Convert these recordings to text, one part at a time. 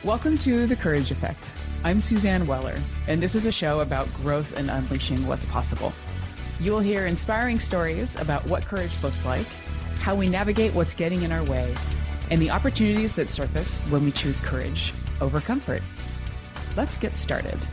Welcome to The Courage Effect. I'm Suzanne Weller, and this is a show about growth and unleashing what's possible. You will hear inspiring stories about what courage looks like, how we navigate what's getting in our way, and the opportunities that surface when we choose courage over comfort. Let's get started.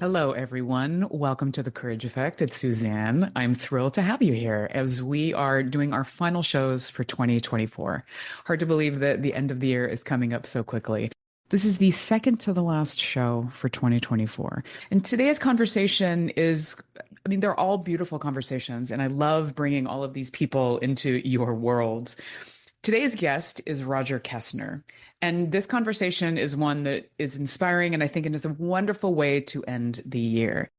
Hello, everyone. Welcome to The Courage Effect. It's Suzanne. I'm thrilled to have you here as we are doing our final shows for 2024. Hard to believe that the end of the year is coming up so quickly. This is the second to the last show for 2024. And today's conversation is, they're all beautiful conversations, and I love bringing all of these people into your worlds. Today's guest is Roger Kastner, and this conversation is one that is inspiring, and I think it is a wonderful way to end the year.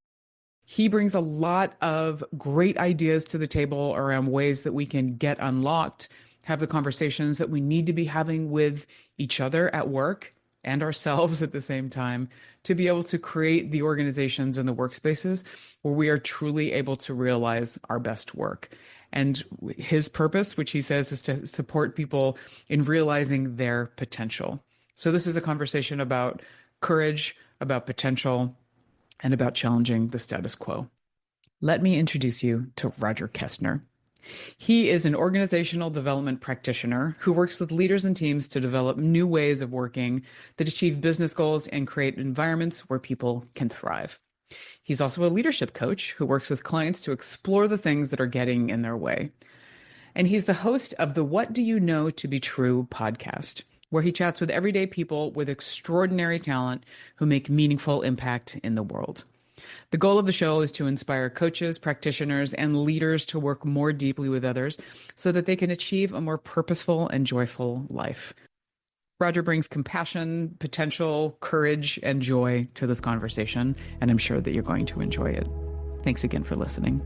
He brings a lot of great ideas to the table around ways that we can get unlocked, have the conversations that we need to be having with each other at work and ourselves at the same time, to be able to create the organizations and the workspaces where we are truly able to realize our best work. And his purpose, which he says, is to support people in realizing their potential. So this is a conversation about courage, about potential, and about challenging the status quo. Let me introduce you to Roger Kastner. He is an organizational development practitioner who works with leaders and teams to develop new ways of working that achieve business goals and create environments where people can thrive. He's also a leadership coach who works with clients to explore the things that are getting in their way. And he's the host of the What Do You Know to Be True podcast, where he chats with everyday people with extraordinary talent who make meaningful impact in the world. The goal of the show is to inspire coaches, practitioners, and leaders to work more deeply with others so that they can achieve a more purposeful and joyful life. Roger brings compassion, potential, courage, and joy to this conversation, and I'm sure that you're going to enjoy it. Thanks again for listening.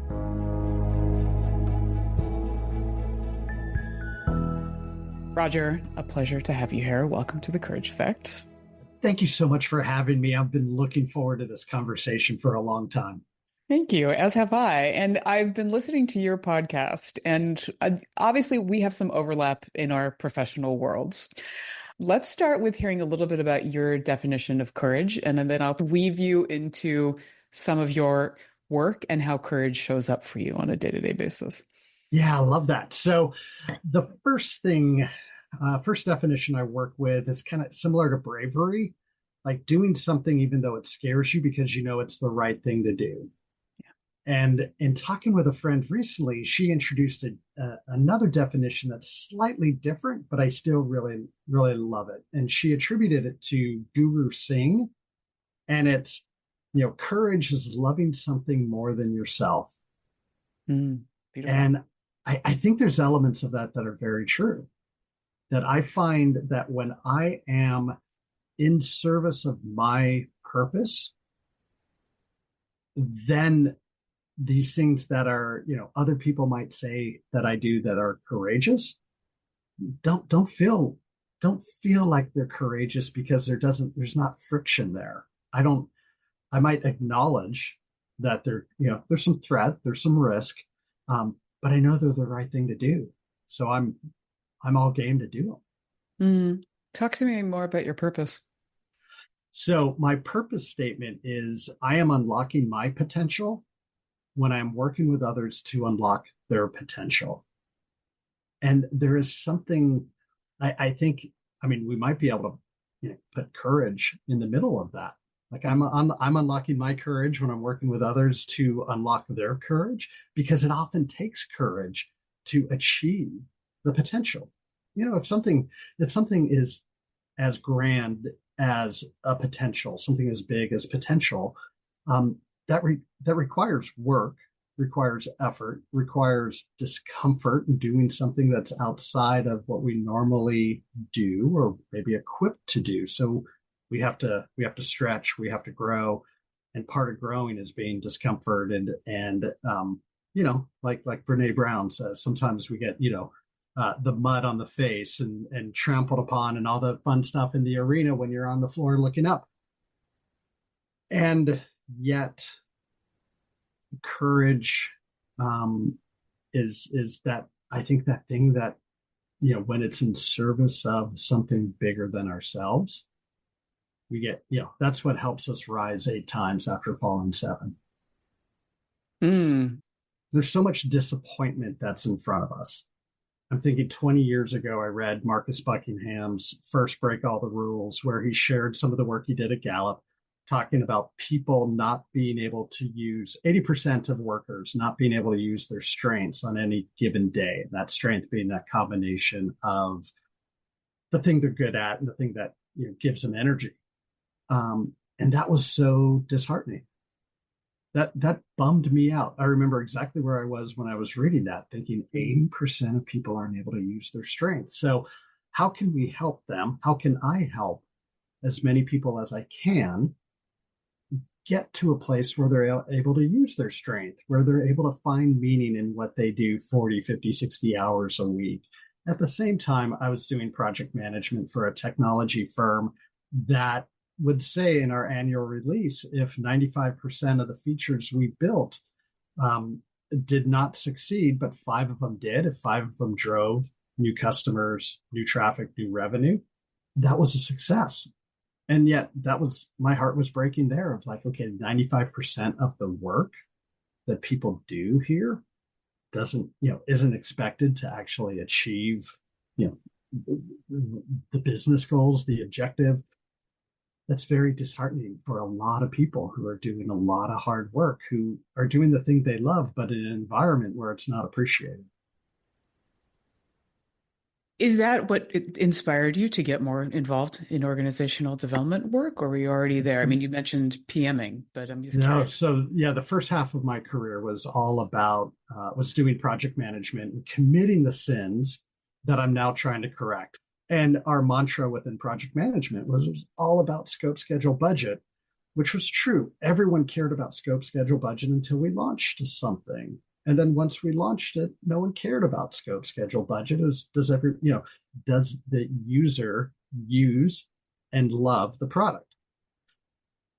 Roger, a pleasure to have you here. Welcome to The Courage Effect. Thank you so much for having me. I've been looking forward to this conversation for a long time. Thank you, as have I. And I've been listening to your podcast, and obviously we have some overlap in our professional worlds. Let's start with hearing a little bit about your definition of courage, and then I'll weave you into some of your work and how courage shows up for you on a day-to-day basis. Yeah, I love that. So the first definition I work with is kind of similar to bravery, like doing something even though it scares you because you know it's the right thing to do. And in talking with a friend recently, she introduced another definition that's slightly different, but I still really, really love it. And she attributed it to Guru Singh. And it's, courage is loving something more than yourself. Beautiful. And I think there's elements of that are very true. That I find that when I am in service of my purpose, then these things that are, other people might say that I do that are courageous, don't feel like they're courageous because there's not friction there. I might acknowledge that there's some threat, there's some risk, but I know they're the right thing to do. So I'm all game to do them. Talk to me more about your purpose. So my purpose statement is I am unlocking my potential when I'm working with others to unlock their potential. And there is something I think, we might be able to put courage in the middle of that. Like I'm unlocking my courage when I'm working with others to unlock their courage, because it often takes courage to achieve the potential. If something is as grand as a potential, something as big as potential, that requires work, requires effort, requires discomfort in doing something that's outside of what we normally do or maybe equipped to do. So we have to stretch, we have to grow, and part of growing is being discomfort and like Brene Brown says, sometimes we get the mud on the face and trampled upon and all the fun stuff in the arena when you're on the floor looking up. And yet courage is that, I think, that thing that when it's in service of something bigger than ourselves, we get, that's what helps us rise 8 times after falling seven. Mm. There's so much disappointment that's in front of us. I'm thinking 20 years ago, I read Marcus Buckingham's First Break All the Rules, where he shared some of the work he did at Gallup, talking about people not being able to use 80% of workers not being able to use their strengths on any given day. And that strength being that combination of the thing they're good at and the thing that gives them energy. And that was so disheartening. That bummed me out. I remember exactly where I was when I was reading that, thinking 80% of people aren't able to use their strength. So how can we help them? How can I help as many people as I can get to a place where they're able to use their strength, where they're able to find meaning in what they do 40, 50, 60 hours a week? At the same time, I was doing project management for a technology firm that would say in our annual release, if 95% of the features we built did not succeed, but 5 of them did, if 5 of them drove new customers, new traffic, new revenue, that was a success. And yet my heart was breaking there of like, okay, 95% of the work that people do here isn't expected to actually achieve, the business goals, the objective. That's very disheartening for a lot of people who are doing a lot of hard work, who are doing the thing they love, but in an environment where it's not appreciated. Is that what inspired you to get more involved in organizational development work, or were you already there? I mean, you mentioned PMing, but I'm just No, curious. so yeah, the first half of my career was all about was doing project management and committing the sins that I'm now trying to correct. And our mantra within project management was all about scope, schedule, budget, which was true. Everyone cared about scope, schedule, budget until we launched something. And then once we launched it, no one cared about scope, schedule, budget. It was, does the user use and love the product?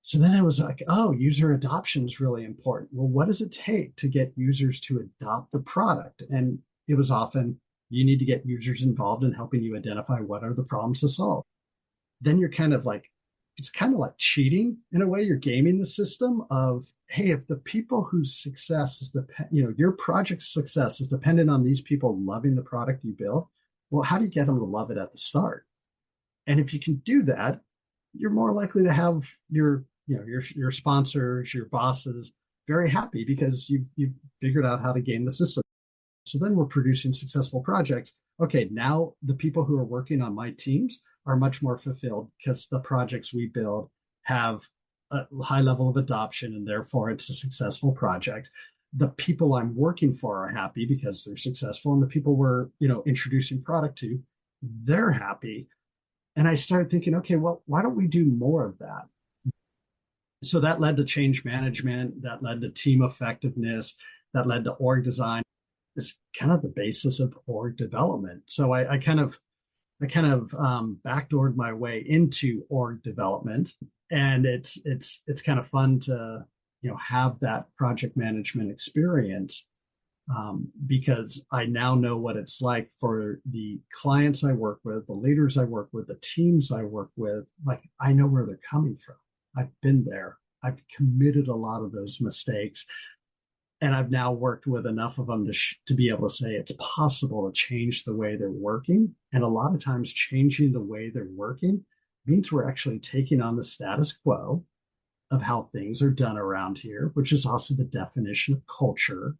So then I was like, oh, user adoption is really important. Well, what does it take to get users to adopt the product? And it was often, you need to get users involved in helping you identify what are the problems to solve. Then you're kind of like, it's kind of like cheating in a way. You're gaming the system of, hey, if the people whose success is your project's success is dependent on these people loving the product you build, well, how do you get them to love it at the start? And if you can do that, you're more likely to have your sponsors, your bosses very happy because you've figured out how to game the system. So then we're producing successful projects. Okay, now the people who are working on my teams are much more fulfilled because the projects we build have a high level of adoption and therefore it's a successful project. The people I'm working for are happy because they're successful, and the people we're introducing product to, they're happy. And I started thinking, okay, well, why don't we do more of that? So that led to change management, that led to team effectiveness, that led to org design. It's kind of the basis of org development. So I kind of backdoored my way into org development, and it's kind of fun to have that project management experience, because I now know what it's like for the clients I work with, the leaders I work with, the teams I work with. Like, I know where they're coming from. I've been there. I've committed a lot of those mistakes. And I've now worked with enough of them to be able to say it's possible to change the way they're working. And a lot of times changing the way they're working means we're actually taking on the status quo of how things are done around here, which is also the definition of culture.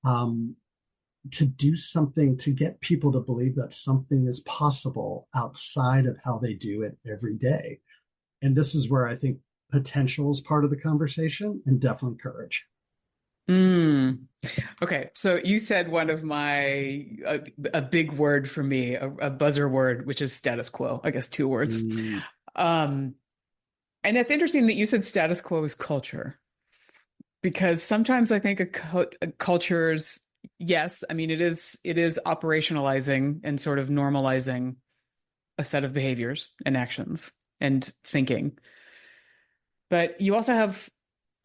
To do something to get people to believe that something is possible outside of how they do it every day. And this is where I think potential is part of the conversation, and definitely courage. Mm. Okay, so you said one of my a big word for me, a buzzer word, which is status quo. I guess 2 words. Mm. Um, and it's interesting that you said status quo is culture, because sometimes I think a culture's, yes, I mean it is operationalizing and sort of normalizing a set of behaviors and actions and thinking. But you also have,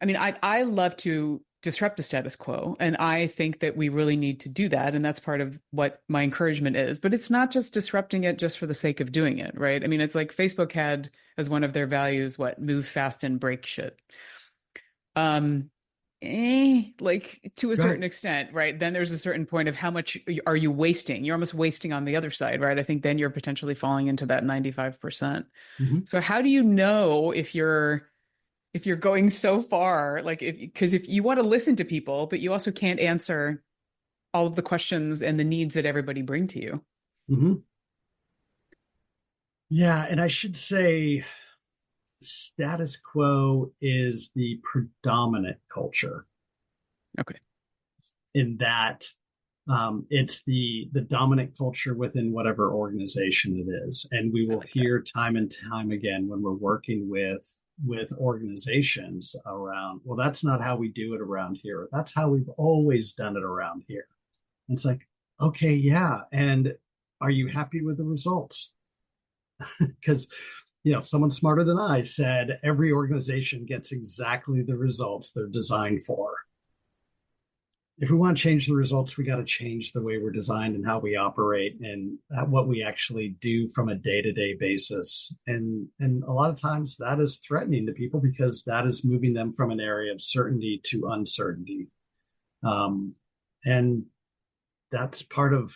I mean, I love to disrupt the status quo. And I think that we really need to do that. And that's part of what my encouragement is. But it's not just disrupting it just for the sake of doing it, right? I mean, it's like Facebook had as one of their values, what, move fast and break shit. Um, like to a certain Right. extent, right? Then there's a certain point of how much are you wasting? You're almost wasting on the other side, right? I think then you're potentially falling into that 95%. Mhm. So how do you know if you're going so far, like if because if you want to listen to people, but you also can't answer all of the questions and the needs that everybody bring to you. Mhm. Yeah, and I should say status quo is the predominant culture Okay. in that it's the dominant culture within whatever organization it is, and we I will like that. hear time and time again when we're working with organizations around, well, that's not how we do it around here. That's how we've always done it around here. And it's like, okay, yeah, and are you happy with the results? Because someone smarter than I said every organization gets exactly the results they're designed for. If we want to change the results, we got to change the way we're designed and how we operate and what we actually do from a day-to-day basis. And a lot of times that is threatening to people because that is moving them from an area of certainty to uncertainty. And that's part of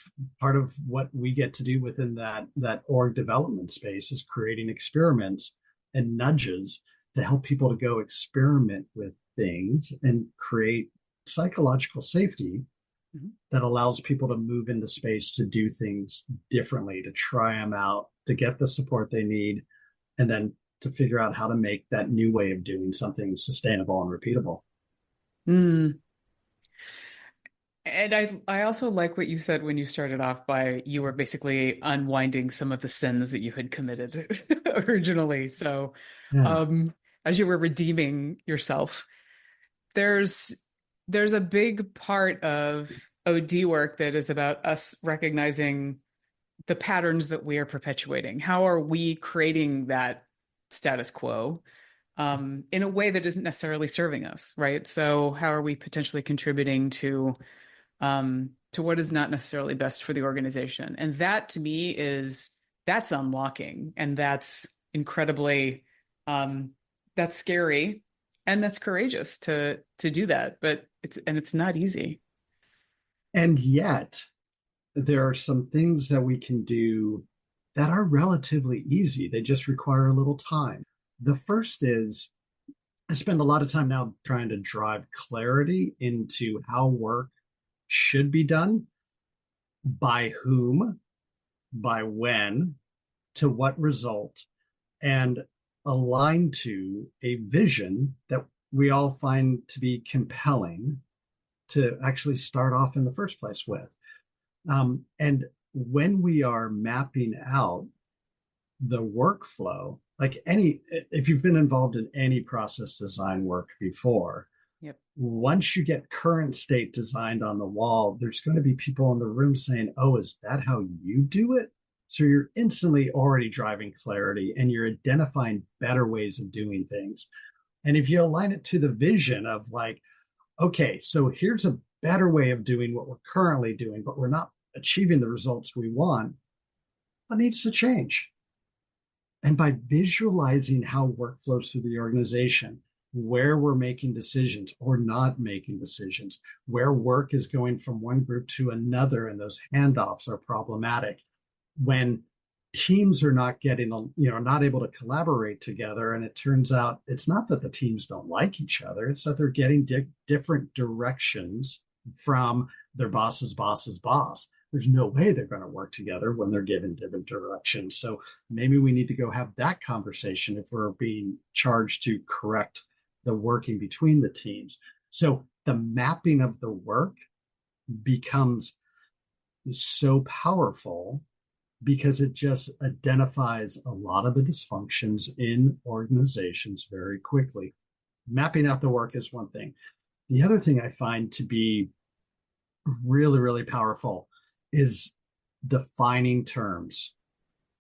what we get to do within that org development space is creating experiments and nudges to help people to go experiment with things and create psychological safety Mhm. that allows people to move into space to do things differently, to try them out, to get the support they need, and then to figure out how to make that new way of doing something sustainable and repeatable. Mm. And I also like what you said when you started off by you were basically unwinding some of the sins that you had committed originally. So, Yeah. um, as you were redeeming yourself, there's there's a big part of OD work that is about us recognizing the patterns that we are perpetuating. How are we creating that status quo in a way that isn't necessarily serving us, right? So how are we potentially contributing to what is not necessarily best for the organization? And that to me is that's unlocking, and that's incredibly um, that's scary, and that's courageous to do that. But it's not easy. And yet, there are some things that we can do that are relatively easy. They just require a little time. The first is I spend a lot of time now trying to drive clarity into how work should be done, by whom, by when, to what result, and align to a vision that we all find to be compelling to actually start off in the first place with. And when we are mapping out the workflow, like if you've been involved in any process design work before, Yep. once you get current state designed on the wall, there's going to be people in the room saying, oh, is that how you do it? So you're instantly already driving clarity and you're identifying better ways of doing things. And if you align it to the vision of like, okay, so here's a better way of doing what we're currently doing, but we're not achieving the results we want, what needs to change? And by visualizing how work flows through the organization, where we're making decisions or not making decisions, where work is going from one group to another, and those handoffs are problematic. When teams are not not able to collaborate together, and it turns out it's not that the teams don't like each other, it's that they're getting different directions from their boss's boss's boss. There's no way they're going to work together when they're given different directions. So maybe we need to go have that conversation if we're being charged to correct the working between the teams. So the mapping of the work becomes so powerful because it just identifies a lot of the dysfunctions in organizations very quickly. Mapping out the work is one thing. The other thing I find to be really, really powerful is defining terms.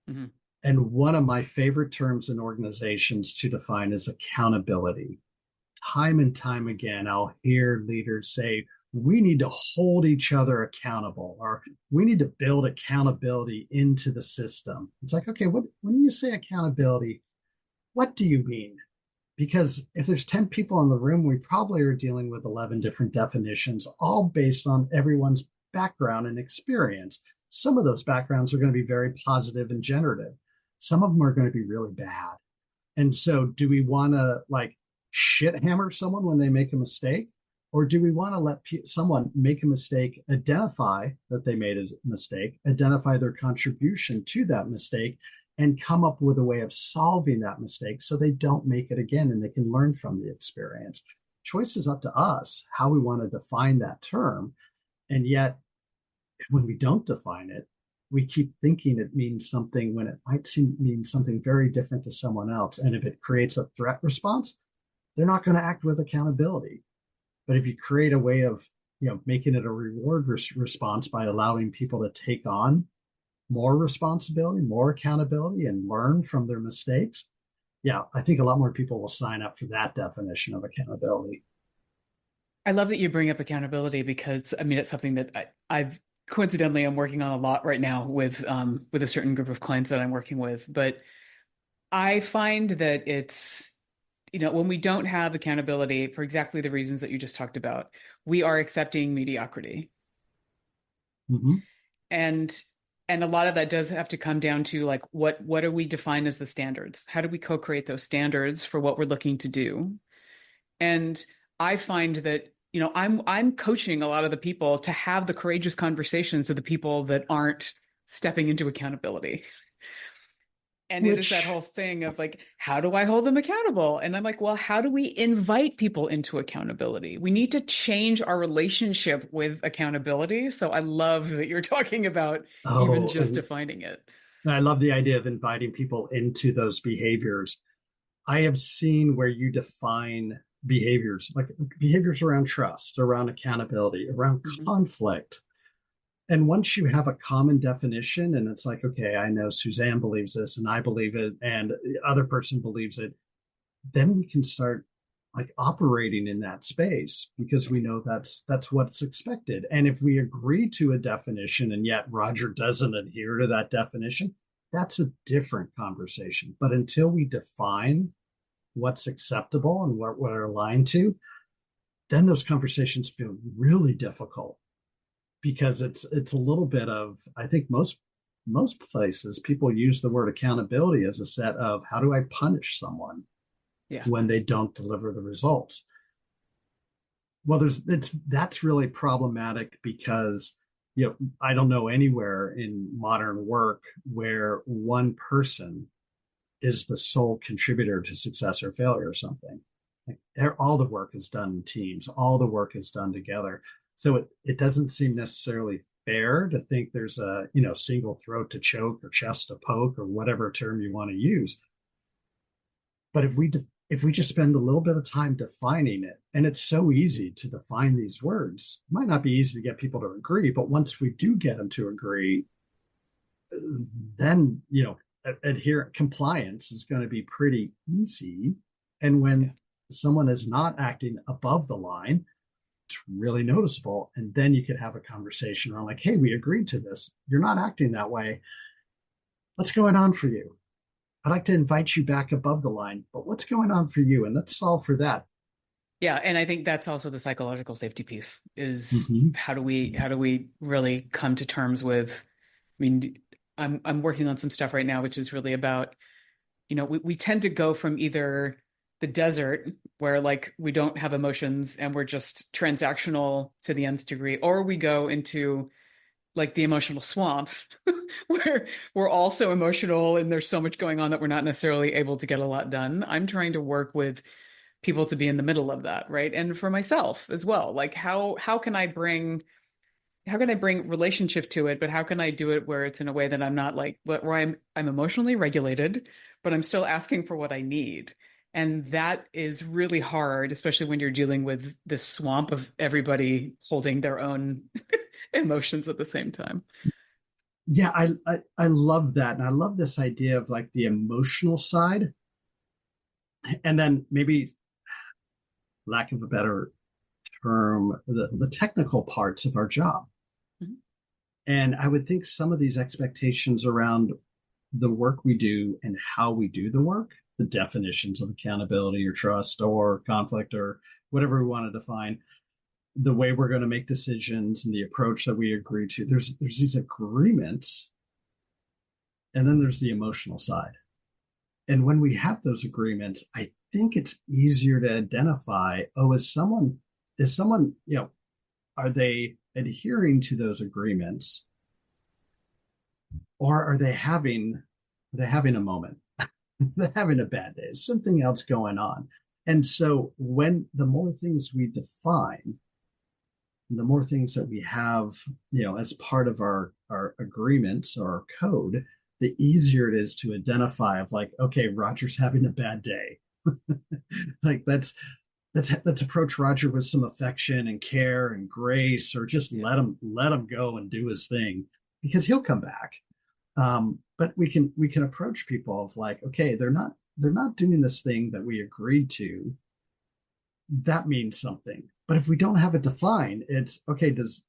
Mm-hmm. And one of my favorite terms in organizations to define is accountability. time and time again, I'll hear leaders say, we need to hold each other accountable, or we need to build accountability into the system. It's like, okay, when you say accountability, what do you mean? Because if there's 10 people in the room, we probably are dealing with 11 different definitions, all based on everyone's background and experience. Some of those backgrounds are going to be very positive and generative. Some of them are going to be really bad. And so, do we want to like shit hammer someone when they make a mistake? Or do we want to let someone make a mistake, identify that they made a mistake, identify their contribution to that mistake, and come up with a way of solving that mistake so they don't make it again and they can learn from the experience? Choice is up to us how we want to define that term. And yet, when we don't define it, we keep thinking it means something when it might mean something very different to someone else. And if it creates a threat response, they're not going to act with accountability. But if you create a way of, making it a reward response by allowing people to take on more responsibility, more accountability, and learn from their mistakes, yeah, I think a lot more people will sign up for that definition of accountability. I love that you bring up accountability because I mean it's something that I've coincidentally I'm working on a lot right now with a certain group of clients that I'm working with. But I find that it's when we don't have accountability for exactly the reasons that you just talked about, we are accepting mediocrity. Mm-hmm. And and a lot of that does have to come down to like what do we define as the standards? How do we co-create those standards for what we're looking to do? And I find that, I'm coaching a lot of the people to have the courageous conversations with the people that aren't stepping into accountability. And it is that Which, whole thing of like, how do I hold them accountable? And I'm like, well, how do we invite people into accountability? We need to change our relationship with accountability. So I love that you're talking about even oh, just and defining it. I love the idea of inviting people into those behaviors. I have seen where you define behaviors, like behaviors around trust, around accountability, around Mhm. conflict. And once you have a common definition, and it's like, okay, I know Suzanne believes this, and I believe it, and the other person believes it, then we can start like operating in that space because we know that's what's expected. And if we agree to a definition and yet Roger doesn't adhere to that definition, that's a different conversation. But until we define what's acceptable and what we're aligned to, then those conversations feel really difficult because it's a little bit of, I think most places people use the word accountability as a set of how do I punish someone Yeah. when they don't deliver the results. Well, that's really problematic because I don't know anywhere in modern work where one person is the sole contributor to success or failure or something. Like, all the work is done in teams, all the work is done together. So it doesn't seem necessarily fair to think there's a single throat to choke or chest to poke or whatever term you want to use. But if we just spend a little bit of time defining it, and it's so easy to define these words, it might not be easy to get people to agree, but once we do get them to agree, then adherent compliance is going to be pretty easy. And Yeah. when someone is not acting above the line, it's really noticeable. And then you could have a conversation around like, hey, we agreed to this. You're not acting that way. What's going on for you? I'd like to invite you back above the line, but what's going on for you? And let's solve for that. Yeah, and I think that's also the psychological safety piece is Mm-hmm. how do we really come to terms with, I mean, I'm working on some stuff right now which is really about, we tend to go from either the desert where like we don't have emotions and we're just transactional to the nth degree, or we go into like the emotional swamp where we're all so emotional and there's so much going on that we're not necessarily able to get a lot done. I'm trying to work with people to be in the middle of that, right? And for myself as well. Like how can I bring relationship to it, but how can I do it where it's in a way that I'm not like where I'm emotionally regulated, but I'm still asking for what I need. And that is really hard, especially when you're dealing with this swamp of everybody holding their own emotions at the same time. Yeah, I love that. And I love this idea of like the emotional side. And then maybe lack of a better term, the technical parts of our job. Mhm. And I would think some of these expectations around the work we do and how we do the work, the definitions of accountability or trust or conflict or whatever we want to define, the way we're going to make decisions and the approach that we agree to. There's these agreements, and then there's the emotional side. And when we have those agreements, I think it's easier to identify, oh, is someone, are they adhering to those agreements, or are they having a moment? They're having a bad day, something else going on. And so when the more things we define, the more things that we have, as part of our agreements or our code, the easier it is to identify of like, okay, Roger's having a bad day. Like let's approach Roger with some affection and care and grace, or just let him go and do his thing, because he'll come back. But we can approach people of like, okay, they're not doing this thing that we agreed to. That means something. But if we don't have it defined, it's okay. Does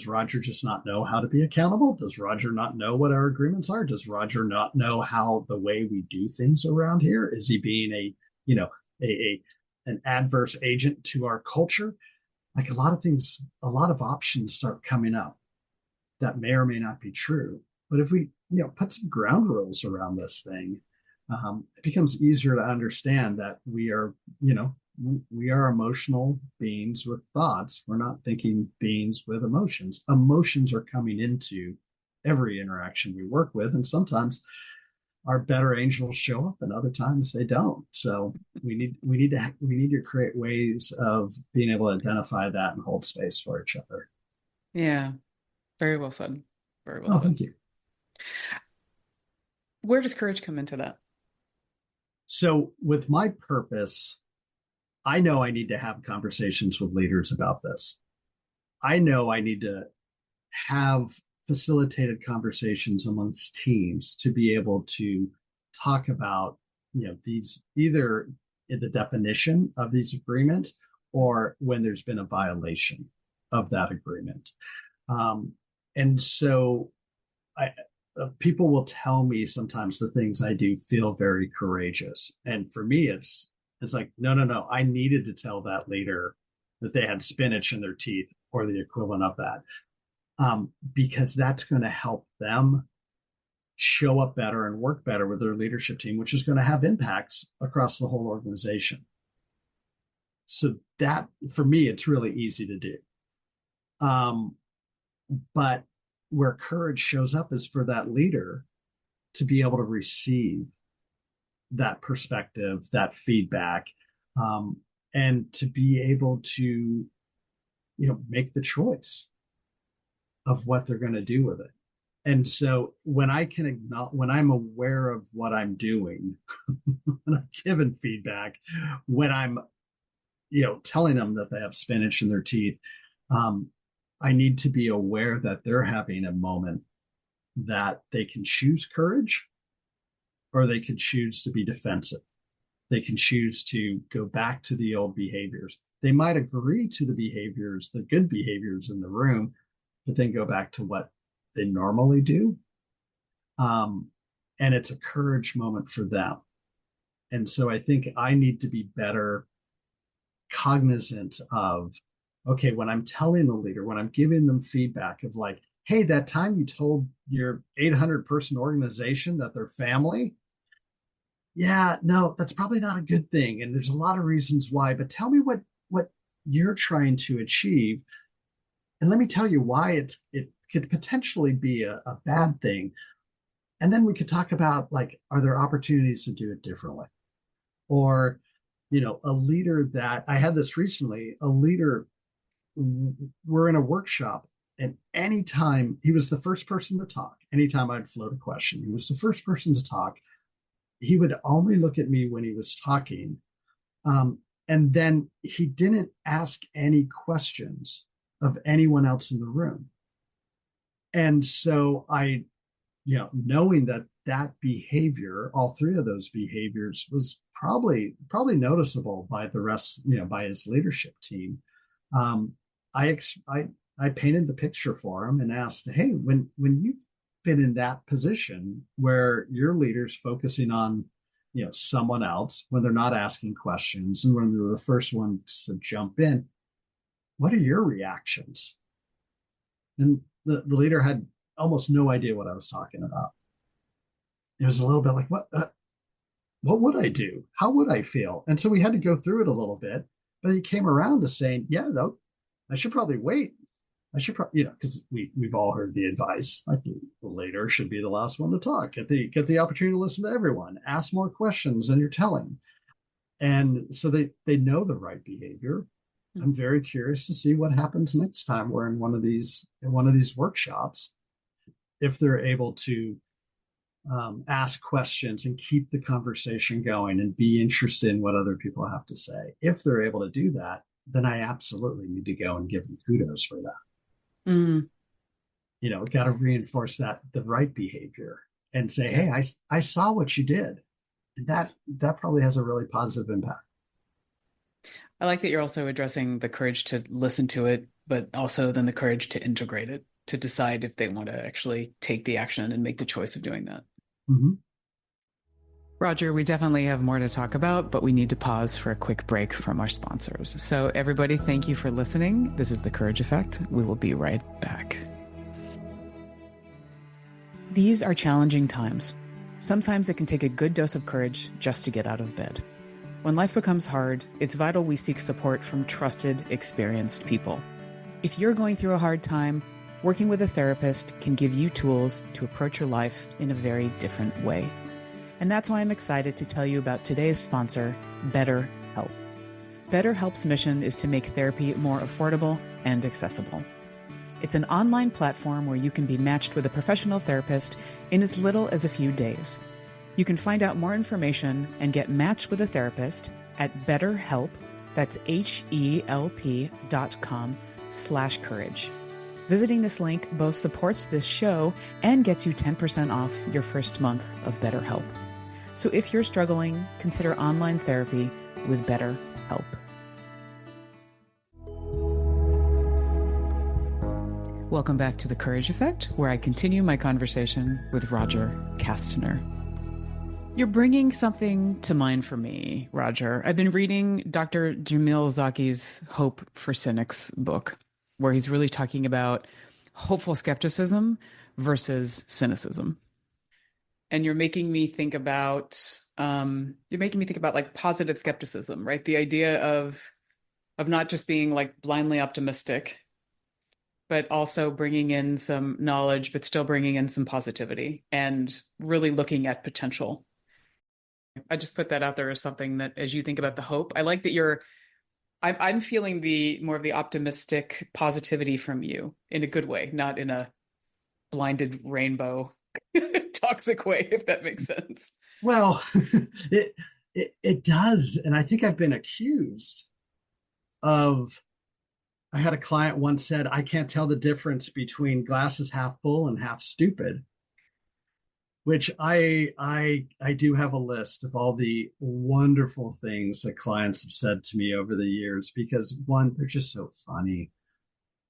Roger just not know how to be accountable? Does Roger not know what our agreements are? Does Roger not know how the way we do things around here? Is he being a an adverse agent to our culture? Like a lot of things, a lot of options start coming up that may or may not be true. But if we, put some ground rules around this thing, it becomes easier to understand that we are emotional beings with thoughts. We're not thinking beings with emotions. Emotions are coming into every interaction we work with, and sometimes our better angels show up, and other times they don't. So we need to create ways of being able to identify that and hold space for each other. Yeah, very well said. Very well Oh, said. thank you. Where does courage come into that? So with my purpose, I know I need to have conversations with leaders about this. I know I need to have facilitated conversations amongst teams to be able to talk about, these, either in the definition of these agreements or when there's been a violation of that agreement. And so I, people will tell me sometimes the things I do feel very courageous. And for me, it's like, no, no, no. I needed to tell that leader that they had spinach in their teeth or the equivalent of that, because that's going to help them show up better and work better with their leadership team, which is going to have impacts across the whole organization. So that, for me, it's really easy to do. But where courage shows up is for that leader to be able to receive that perspective, that feedback, and to be able to, make the choice of what they're going to do with it. And so when I can acknowledge, when I'm aware of what I'm doing, when I'm giving feedback, when I'm, telling them that they have spinach in their teeth, I need to be aware that they're having a moment that they can choose courage, or they can choose to be defensive. They can choose to go back to the old behaviors. They might agree to the behaviors, the good behaviors in the room, but then go back to what they normally do. And it's a courage moment for them. And so I think I need to be better cognizant of, okay, when I'm telling the leader, when I'm giving them feedback of like, hey, that time you told your 800-person organization that they're family, yeah, no, that's probably not a good thing. And there's a lot of reasons why, but tell me what you're trying to achieve. And let me tell you why it could potentially be a bad thing. And then we could talk about, like, are there opportunities to do it differently? Or, a leader that I had this recently, a leader, we're in a workshop, and anytime he was the first person to talk, anytime I'd float a question, he was the first person to talk. He would only look at me when he was talking. And then he didn't ask any questions of anyone else in the room. And so knowing that behavior, all three of those behaviors, was probably noticeable by the rest, by his leadership team. Um, I, I painted the picture for him and asked, hey, when you've been in that position where your leader's focusing on, someone else, when they're not asking questions and when they're the first ones to jump in, what are your reactions? And the leader had almost no idea what I was talking about. It was a little bit like, what would I do? How would I feel? And so we had to go through it a little bit, but he came around to saying, yeah, though, I should probably wait. I should probably, because we've all heard the advice, like the leader should be the last one to talk. Get the opportunity to listen to everyone. Ask more questions than you're telling. And so they know the right behavior. I'm very curious to see what happens next time we're in one of these workshops, if they're able to ask questions and keep the conversation going and be interested in what other people have to say. If they're able to do that, then I absolutely need to go and give them kudos for that. Got to reinforce the right behavior and say, hey, I saw what you did. And that probably has a really positive impact. I like that you're also addressing the courage to listen to it, but also then the courage to integrate it, to decide if they want to actually take the action and make the choice of doing that. Mm-hmm. Roger, we definitely have more to talk about, but we need to pause for a quick break from our sponsors. So everybody, thank you for listening. This is The Courage Effect. We will be right back. These are challenging times. Sometimes it can take a good dose of courage just to get out of bed. When life becomes hard, it's vital we seek support from trusted, experienced people. If you're going through a hard time, working with a therapist can give you tools to approach your life in a very different way. And that's why I'm excited to tell you about today's sponsor, BetterHelp. BetterHelp's mission is to make therapy more affordable and accessible. It's an online platform where you can be matched with a professional therapist in as little as a few days. You can find out more information and get matched with a therapist at BetterHelp, that's HELP.com/courage. Visiting this link both supports this show and gets you 10% off your first month of BetterHelp. So if you're struggling, consider online therapy with BetterHelp. Welcome back to The Courage Effect, where I continue my conversation with Roger Kastner. You're bringing something to mind for me, Roger. I've been reading Dr. Jamil Zaki's Hope for Cynics book, where he's really talking about hopeful skepticism versus cynicism. And you're making me think about like positive skepticism, right? The idea of not just being like blindly optimistic, but also bringing in some knowledge, but still bringing in some positivity and really looking at potential. I just put that out there as something that, as you think about the hope, I like that I'm feeling the more of the optimistic positivity from you in a good way, not in a blinded rainbow toxic way, if that makes sense. Well, it does. And I think I've been accused of, I had a client once said, I can't tell the difference between glasses half full and half stupid, which I do have a list of all the wonderful things that clients have said to me over the years, because one, they're just so funny.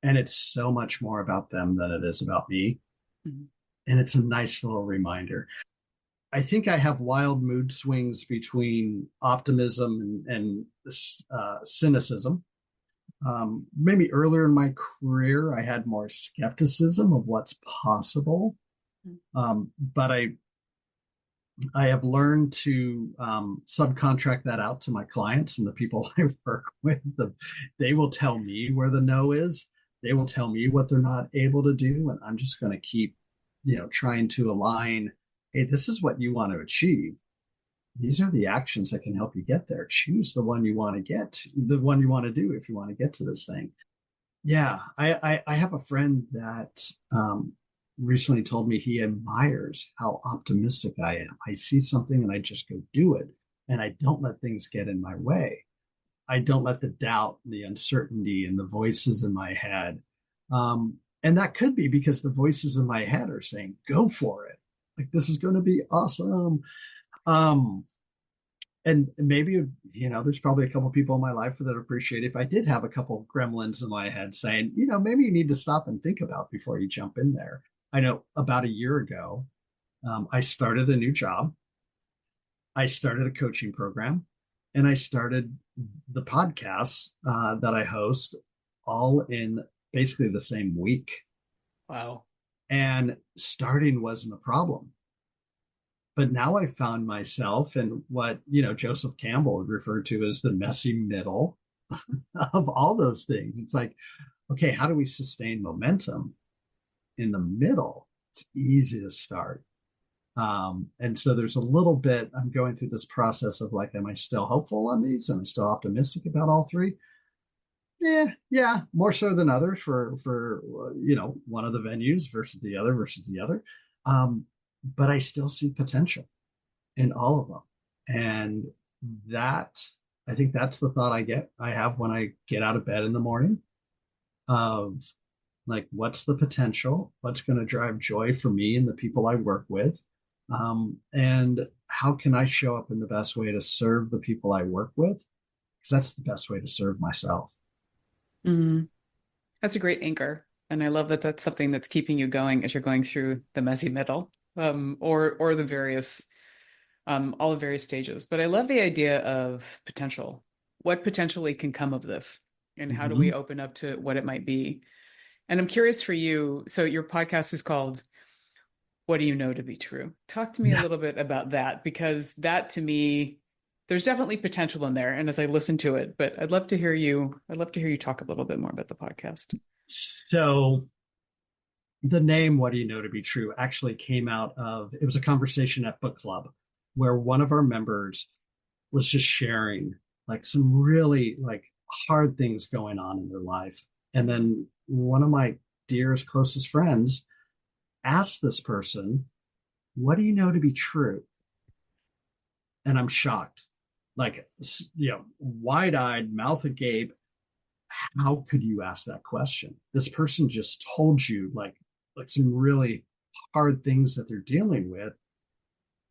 And it's so much more about them than it is about me. Mm-hmm. And it's a nice little reminder. I think I have wild mood swings between optimism and cynicism. Maybe earlier in my career, I had more skepticism of what's possible. But I have learned to subcontract that out to my clients and the people I work with. They will tell me where the no is. They will tell me what they're not able to do. And I'm just going to keep, trying to align. Hey, this is what you want to achieve. These are the actions that can help you get there. Choose the one you want to get, the one you want to do if you want to get to this thing. Yeah, I have a friend that recently told me he admires how optimistic I am. I see something and I just go do it. And I don't let things get in my way. I don't let the doubt, the uncertainty, and the voices in my head. And that could be because the voices in my head are saying, go for it. Like, this is going to be awesome. And And maybe, there's probably a couple people in my life that appreciate if I did have a couple gremlins in my head saying, maybe you need to stop and think about before you jump in there. I know about a year ago, I started a new job. I started a coaching program, and I started the podcasts that I host all in basically the same week. Wow. And starting wasn't a problem. But now I found myself in what, Joseph Campbell would refer to as the messy middle of all those things. It's like, okay, how do we sustain momentum in the middle? It's easy to start. And so there's a little bit, I'm going through this process of like, am I still hopeful on these? Am I still optimistic about all three? Yeah, more so than others for one of the venues versus the other. But I still see potential in all of them, and that I think that's the thought I have when I get out of bed in the morning of like, what's the potential? What's going to drive joy for me and the people I work with? And how can I show up in the best way to serve the people I work with? Because that's the best way to serve myself. Mm, that's a great anchor. And I love that that's something that's keeping you going as you're going through the messy middle, or the various, all the various stages. But I love the idea of potential. What potentially can come of this? And how do we Mm-hmm. open up to what it might be? And I'm curious for you. So your podcast is called What Do You Know to Be True? Talk to me a Yeah. little bit about that, because that to me, there's definitely potential in there. And as I listen to it, but I'd love to hear you talk a little bit more about the podcast. So the name "What Do You Know to Be True" actually came out of, it was a conversation at book club where one of our members was just sharing like some really like hard things going on in their life. And then one of my dearest, closest friends asked this person, "What do you know to be true?" And I'm shocked, like, wide eyed, mouth agape. How could you ask that question? This person just told you like some really hard things that they're dealing with,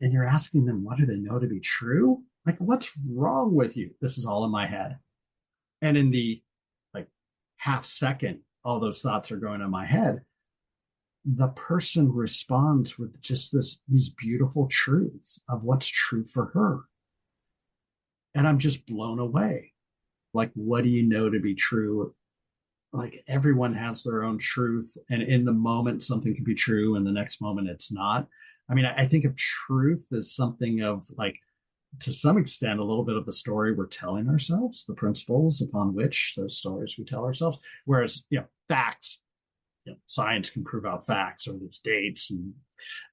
and you're asking them, what do they know to be true? Like, what's wrong with you? This is all in my head. And in the like half second, all those thoughts are going in my head. The person responds with just these beautiful truths of what's true for her. And I'm just blown away. Like, what do you know to be true? Like, everyone has their own truth. And in the moment, something can be true, and the next moment, it's not. I mean, I think of truth as something of like, to some extent, a little bit of the story we're telling ourselves, the principles upon which those stories we tell ourselves. Whereas, facts, science can prove out facts, or there's dates and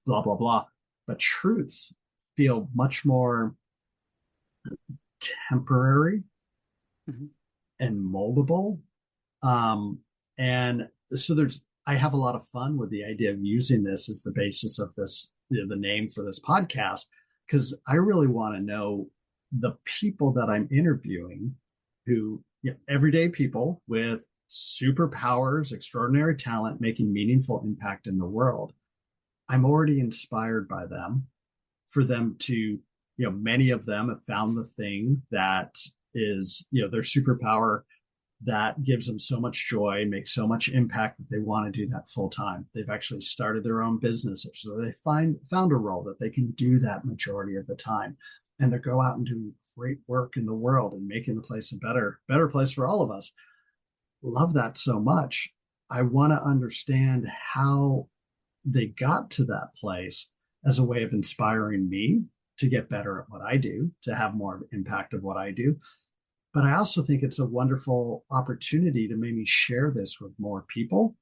blah, blah, blah. But truths feel much more temporary Mhm. and moldable. And so I have a lot of fun with the idea of using this as the basis of this, the name for this podcast, because I really want to know the people that I'm interviewing who, everyday people with superpowers, extraordinary talent, making meaningful impact in the world. I'm already inspired by them. For them to, many of them have found the thing that is, their superpower that gives them so much joy, makes so much impact that they want to do that full time. They've actually started their own business, so they found a role that they can do that majority of the time, and they go out and do great work in the world and making the place a better place for all of us. Love that so much. I want to understand how they got to that place as a way of inspiring me to get better at what I do, to have more impact of what I do. But I also think it's a wonderful opportunity to maybe share this with more people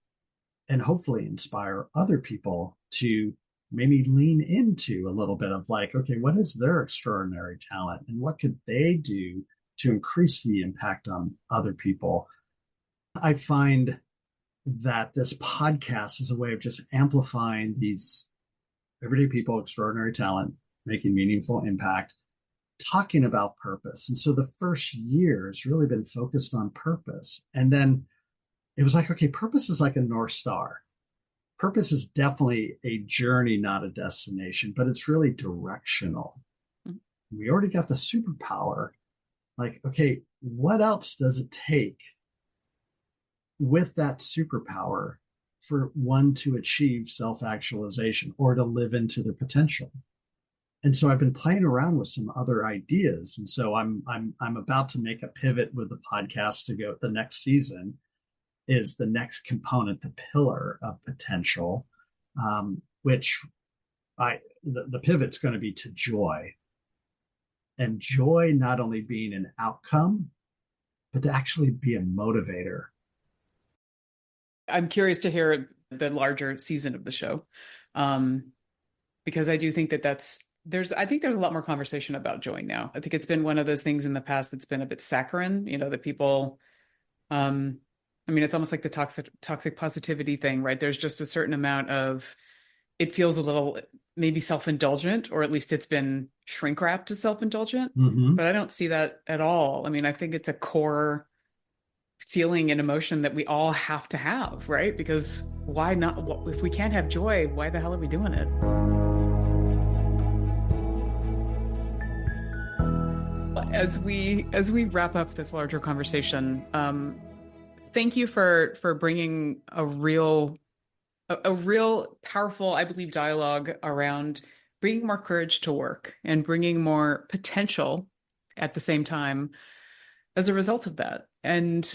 and hopefully inspire other people to maybe lean into a little bit of like, okay, what is their extraordinary talent and what could they do to increase the impact on other people? I find that this podcast is a way of just amplifying these everyday people, extraordinary talent, making meaningful impact, talking about purpose. And so the first year has really been focused on purpose. And then it was like, okay, purpose is like a North Star. Purpose is definitely a journey, not a destination, but it's really directional. We already got the superpower. Like, okay, what else does it take with that superpower for one to achieve self-actualization or to live into their potential? And so I've been playing around with some other ideas. And so I'm about to make a pivot with the podcast to go. The next season is the next component, the pillar of potential, which the pivot's going to be to joy. And joy not only being an outcome, but to actually be a motivator. I'm curious to hear the larger season of the show, because I do think I think there's a lot more conversation about joy now. I think it's been one of those things in the past that's been a bit saccharine, that people, it's almost like the toxic positivity thing, right? There's just a certain amount of, it feels a little maybe self-indulgent, or at least it's been shrink wrapped to self-indulgent, but I don't see that at all. I think it's a core feeling and emotion that we all have to have, right? Because why not? If we can't have joy, why the hell are we doing it? As we wrap up this larger conversation, thank you for bringing a real powerful, I believe, dialogue around bringing more courage to work and bringing more potential at the same time as a result of that. And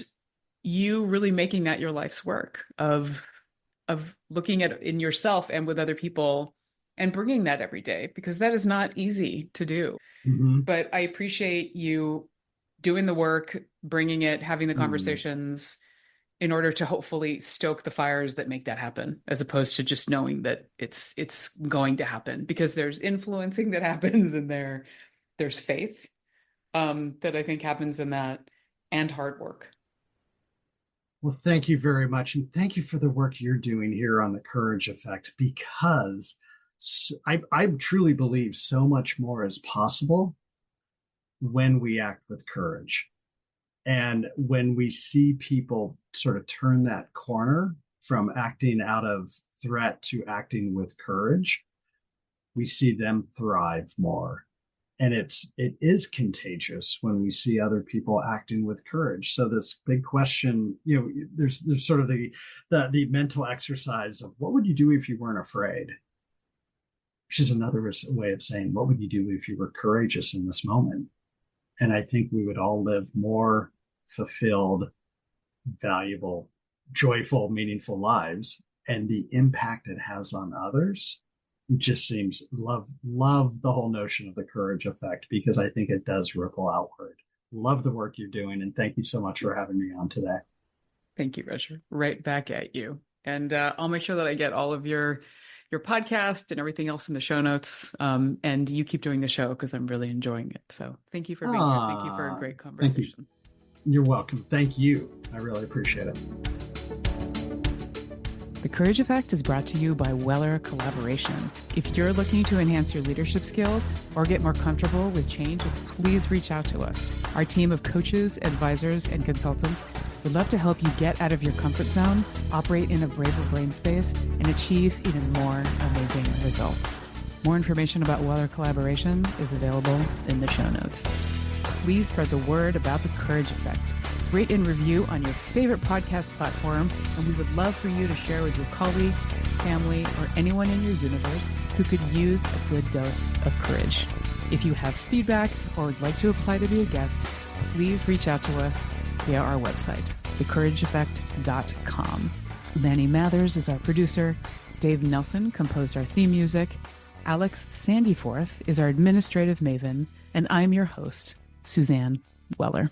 you really making that your life's work of looking at in yourself and with other people and bringing that every day, because that is not easy to do. But I appreciate you doing the work, bringing it, having the conversations in order to hopefully stoke the fires that make that happen, as opposed to just knowing that it's going to happen, because there's influencing that happens and there's faith that I think happens in that, and hard work. Well, thank you very much. And thank you for the work you're doing here on the Courage Effect, because I truly believe so much more is possible when we act with courage. And when we see people sort of turn that corner from acting out of threat to acting with courage, we see them thrive more. And it is contagious when we see other people acting with courage. So this big question, there's sort of the mental exercise of what would you do if you weren't afraid? Which is another way of saying, what would you do if you were courageous in this moment? And I think we would all live more fulfilled, valuable, joyful, meaningful lives. And the impact it has on others just seems, love the whole notion of the Courage Effect, because I think it does ripple outward. Love the work you're doing. And thank you so much for having me on today. Thank you, Roger. Right back at you. And I'll make sure that I get all of your podcast and everything else in the show notes. And you keep doing the show, because I'm really enjoying it. So thank you for being here. Thank you for a great conversation. You're welcome. Thank you. I really appreciate it. The Courage Effect is brought to you by Weller Collaboration. If you're looking to enhance your leadership skills or get more comfortable with change, please reach out to us. Our team of coaches, advisors, and consultants would love to help you get out of your comfort zone, operate in a braver brain space, and achieve even more amazing results. More information about Weller Collaboration is available in the show notes. Please spread the word about the Courage Effect. Rate and review on your favorite podcast platform, and we would love for you to share with your colleagues, family, or anyone in your universe who could use a good dose of courage. If you have feedback or would like to apply to be a guest, please reach out to us via our website, thecourageeffect.com. Lanny Mathers is our producer. Dave Nelson composed our theme music. Alex Sandyforth is our administrative maven, and I'm your host, Suzanne Weller.